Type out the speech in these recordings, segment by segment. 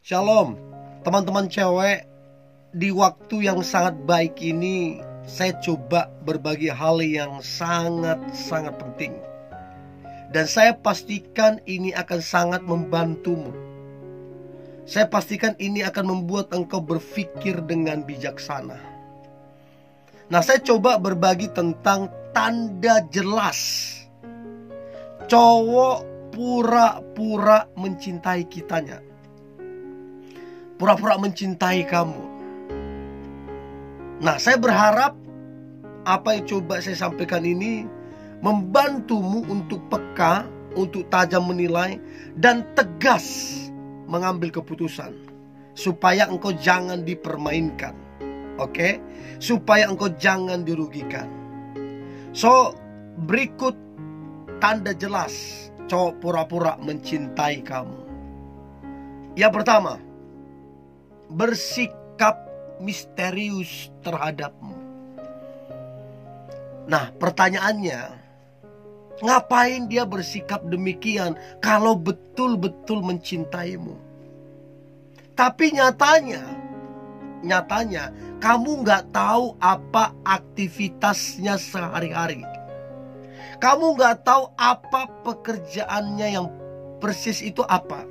Shalom, teman-teman cewek. Di waktu yang sangat baik ini, saya coba berbagi hal yang sangat-sangat penting. Dan saya pastikan ini akan sangat membantumu. Saya pastikan ini akan membuat engkau berpikir dengan bijaksana. Nah, saya coba berbagi tentang tanda jelas cowok pura-pura mencintai kitanya. Pura-pura mencintai kamu. Nah, saya berharap apa yang coba saya sampaikan ini membantumu untuk peka, untuk tajam menilai, dan tegas mengambil keputusan, supaya engkau jangan dipermainkan. Oke? Supaya engkau jangan dirugikan. So, berikut tanda jelas cowok pura-pura mencintai kamu. Yang pertama, bersikap misterius terhadapmu. Nah, pertanyaannya, ngapain dia bersikap demikian kalau betul-betul mencintaimu? Tapi nyatanya kamu gak tahu apa aktivitasnya sehari-hari. Kamu gak tahu apa pekerjaannya yang persis itu apa.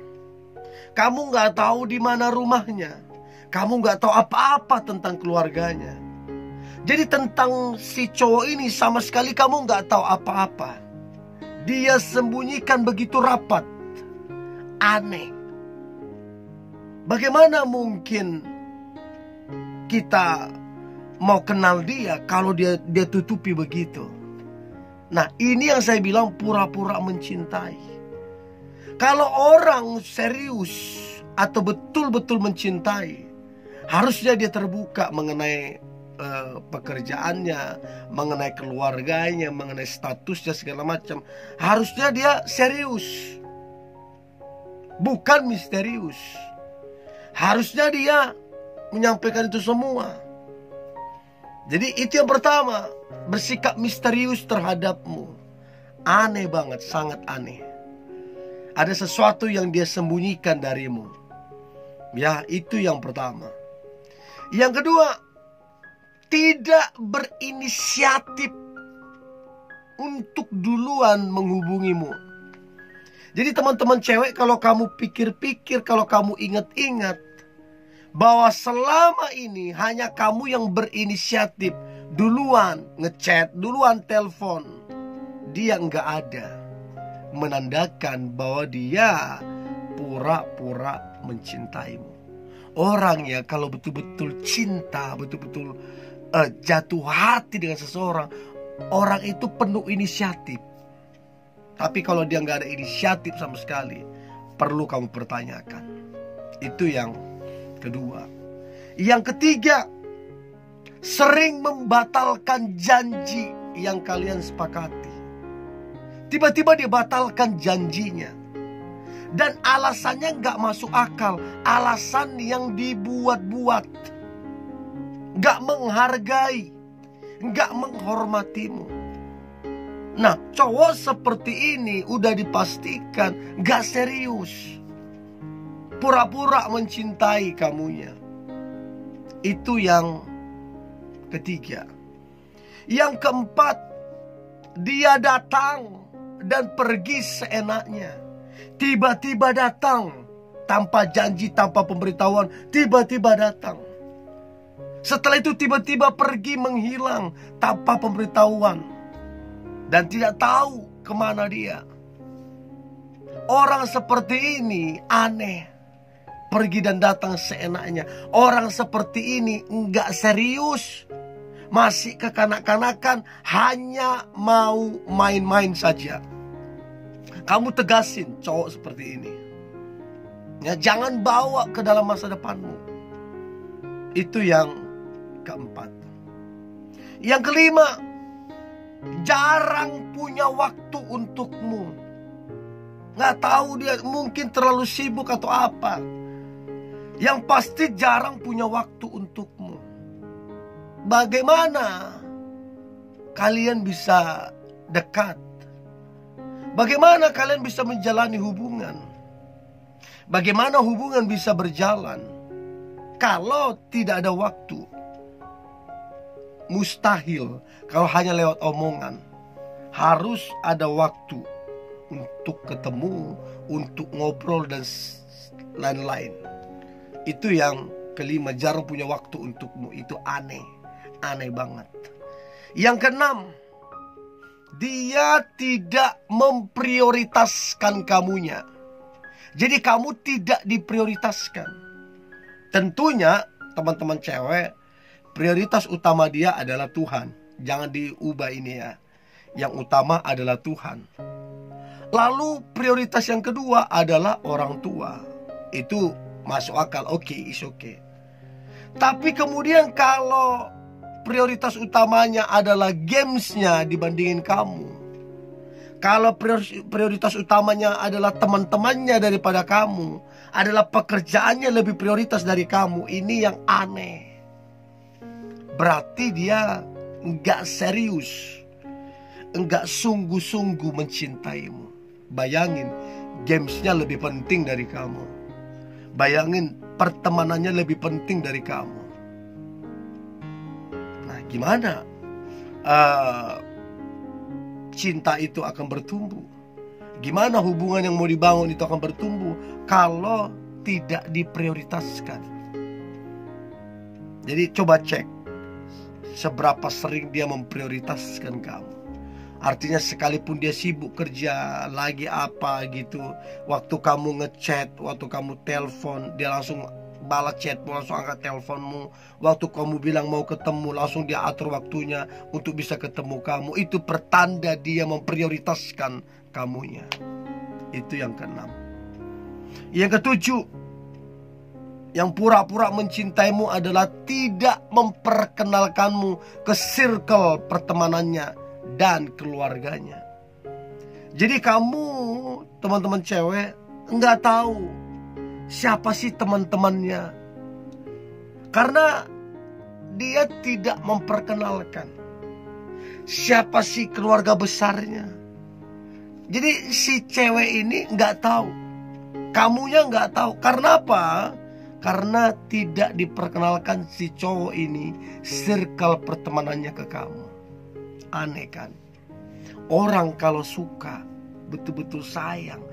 Kamu gak tahu di mana rumahnya. Kamu gak tahu apa-apa tentang keluarganya. Jadi tentang si cowok ini sama sekali kamu gak tahu apa-apa. Dia sembunyikan begitu rapat. Aneh. Bagaimana mungkin kita mau kenal dia kalau dia tutupi begitu? Nah, ini yang saya bilang pura-pura mencintai. Kalau orang serius atau betul-betul mencintai, harusnya dia terbuka mengenai pekerjaannya, mengenai keluarganya, mengenai statusnya segala macam. Harusnya dia serius, bukan misterius. Harusnya dia menyampaikan itu semua. Jadi itu yang pertama, bersikap misterius terhadapmu. Aneh banget, sangat aneh. Ada sesuatu yang dia sembunyikan darimu. Ya, itu yang pertama. Yang kedua, tidak berinisiatif untuk duluan menghubungimu. Jadi teman-teman cewek, kalau kamu pikir-pikir, kalau kamu ingat-ingat, bahwa selama ini hanya kamu yang berinisiatif, duluan ngechat, duluan telepon, dia nggak ada, menandakan bahwa dia pura-pura mencintaimu. Orang ya kalau betul-betul cinta, betul-betul jatuh hati dengan seseorang, orang itu penuh inisiatif. Tapi kalau dia nggak ada inisiatif sama sekali, perlu kamu pertanyakan. Itu yang kedua. Yang ketiga, sering membatalkan janji yang kalian sepakati. Tiba-tiba dia batalkan janjinya. Dan alasannya gak masuk akal. Alasan yang dibuat-buat. Gak menghargai, gak menghormatimu. Nah, cowok seperti ini udah dipastikan gak serius, pura-pura mencintai kamunya. Itu yang ketiga. Yang keempat, dia datang dan pergi seenaknya. Tiba-tiba datang, tanpa janji, tanpa pemberitahuan, tiba-tiba datang. Setelah itu tiba-tiba pergi, menghilang tanpa pemberitahuan, dan tidak tahu kemana dia. Orang seperti ini aneh, pergi dan datang seenaknya. Orang seperti ini enggak serius, masih kekanak-kanakan, hanya mau main-main saja. Kamu tegasin cowok seperti ini. Ya, jangan bawa ke dalam masa depanmu. Itu yang keempat. Yang kelima, jarang punya waktu untukmu. Nggak tahu dia, mungkin terlalu sibuk atau apa. Yang pasti jarang punya waktu untukmu. Bagaimana kalian bisa dekat? Bagaimana kalian bisa menjalani hubungan? Bagaimana hubungan bisa berjalan kalau tidak ada waktu? Mustahil kalau hanya lewat omongan. Harus ada waktu untuk ketemu, untuk ngobrol dan lain-lain. Itu yang kelima, jarang punya waktu untukmu. Itu aneh banget. Yang keenam, dia tidak memprioritaskan kamunya. Jadi kamu tidak diprioritaskan. Tentunya teman-teman cewek, prioritas utama dia adalah Tuhan. Jangan diubah ini ya. Yang utama adalah Tuhan. Lalu prioritas yang kedua adalah orang tua. Itu masuk akal, oke, is oke. Tapi kemudian kalau prioritas utamanya adalah gamesnya dibandingin kamu, kalau prioritas utamanya adalah teman-temannya daripada kamu, adalah pekerjaannya lebih prioritas dari kamu, ini yang aneh. Berarti dia enggak serius, enggak sungguh-sungguh mencintaimu. Bayangin, gamesnya lebih penting dari kamu. Bayangin, pertemanannya lebih penting dari kamu. Nah, gimana cinta itu akan bertumbuh? Gimana hubungan yang mau dibangun itu akan bertumbuh kalau tidak diprioritaskan? Jadi coba cek seberapa sering dia memprioritaskan kamu. Artinya sekalipun dia sibuk kerja, lagi apa gitu, waktu kamu ngechat, waktu kamu telepon, dia langsung balas chatmu, langsung angkat teleponmu. Waktu kamu bilang mau ketemu, langsung dia atur waktunya untuk bisa ketemu kamu. Itu pertanda dia memprioritaskan kamunya. Itu yang keenam. Yang ketujuh, yang pura-pura mencintaimu adalah tidak memperkenalkanmu ke circle pertemanannya dan keluarganya. Jadi kamu, teman-teman cewek, nggak tahu siapa sih teman-temannya, karena dia tidak memperkenalkan siapa sih keluarga besarnya. Jadi si cewek ini nggak tahu, kamunya nggak tahu. Karena apa? Karena tidak diperkenalkan si cowok ini circle pertemanannya ke kamu. Aneh kan? Orang kalau suka, betul-betul sayang,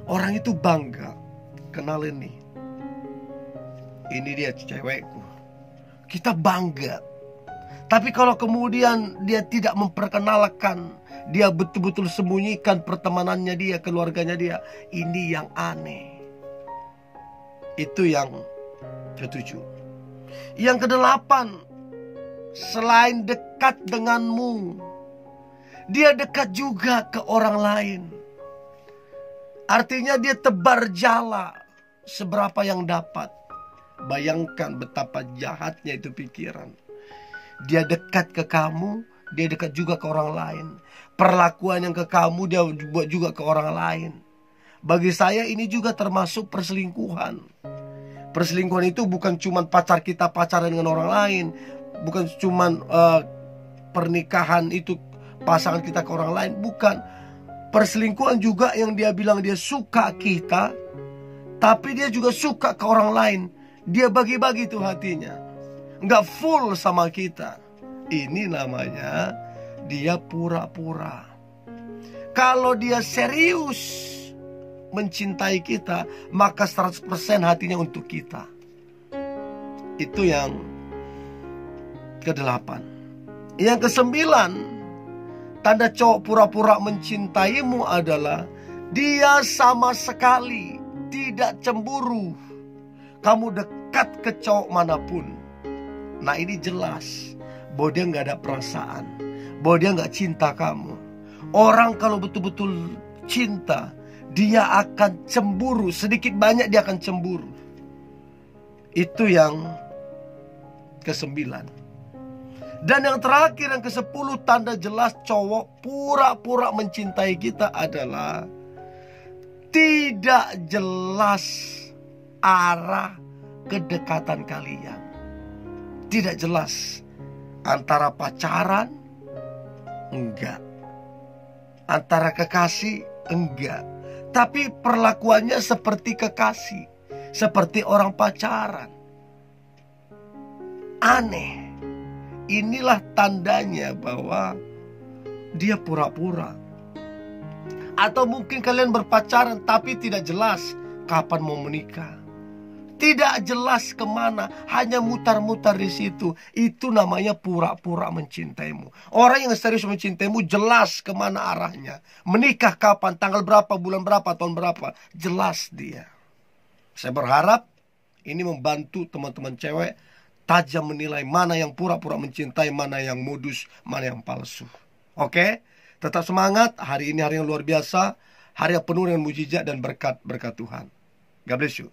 orang itu bangga. Kenalin nih, ini dia cewekku, kita bangga. Tapi kalau kemudian dia tidak memperkenalkan, dia betul-betul sembunyikan pertemanannya dia, keluarganya dia, ini yang aneh. Itu yang ketujuh. Yang kedelapan, selain dekat denganmu, dia dekat juga ke orang lain. Artinya dia tebar jala seberapa yang dapat. Bayangkan betapa jahatnya itu pikiran. Dia dekat ke kamu, dia dekat juga ke orang lain. Perlakuan yang ke kamu dia buat juga ke orang lain. Bagi saya ini juga termasuk perselingkuhan. Perselingkuhan itu bukan cuma pacar kita pacaran dengan orang lain, bukan cuma pernikahan itu pasangan kita ke orang lain, bukan. Perselingkuhan juga yang dia bilang dia suka kita, tapi dia juga suka ke orang lain. Dia bagi-bagi tuh hatinya, nggak full sama kita. Ini namanya dia pura-pura. Kalau dia serius mencintai kita, maka 100% hatinya untuk kita. Itu yang ke-8. Yang ke-9, tanda cowok pura-pura mencintaimu adalah dia sama sekali tidak cemburu kamu dekat ke cowok manapun. Nah, ini jelas bahwa dia gak ada perasaan, bahwa dia gak cinta kamu. Orang kalau betul-betul cinta, dia akan cemburu. Sedikit banyak dia akan cemburu. Itu yang ke-9. Dan yang terakhir, yang ke-10, tanda jelas cowok pura-pura mencintai kita adalah tidak jelas arah kedekatan kalian. Tidak jelas. Antara pacaran, enggak. Antara kekasih, enggak. tapi perlakuannya seperti kekasih, seperti orang pacaran. Aneh. Inilah tandanya bahwa dia pura-pura. Atau mungkin kalian berpacaran tapi tidak jelas kapan mau menikah. Tidak jelas kemana, hanya mutar-mutar di situ. Itu namanya pura-pura mencintaimu. Orang yang serius mencintaimu jelas kemana arahnya. Menikah kapan, tanggal berapa, bulan berapa, tahun berapa. Jelas dia. Saya berharap ini membantu teman-teman cewek tajam menilai mana yang pura-pura mencintai, mana yang modus, mana yang palsu. Oke? Tetap semangat. Hari ini hari yang luar biasa. Hari yang penuh dengan mujizat dan berkat Tuhan. God bless you.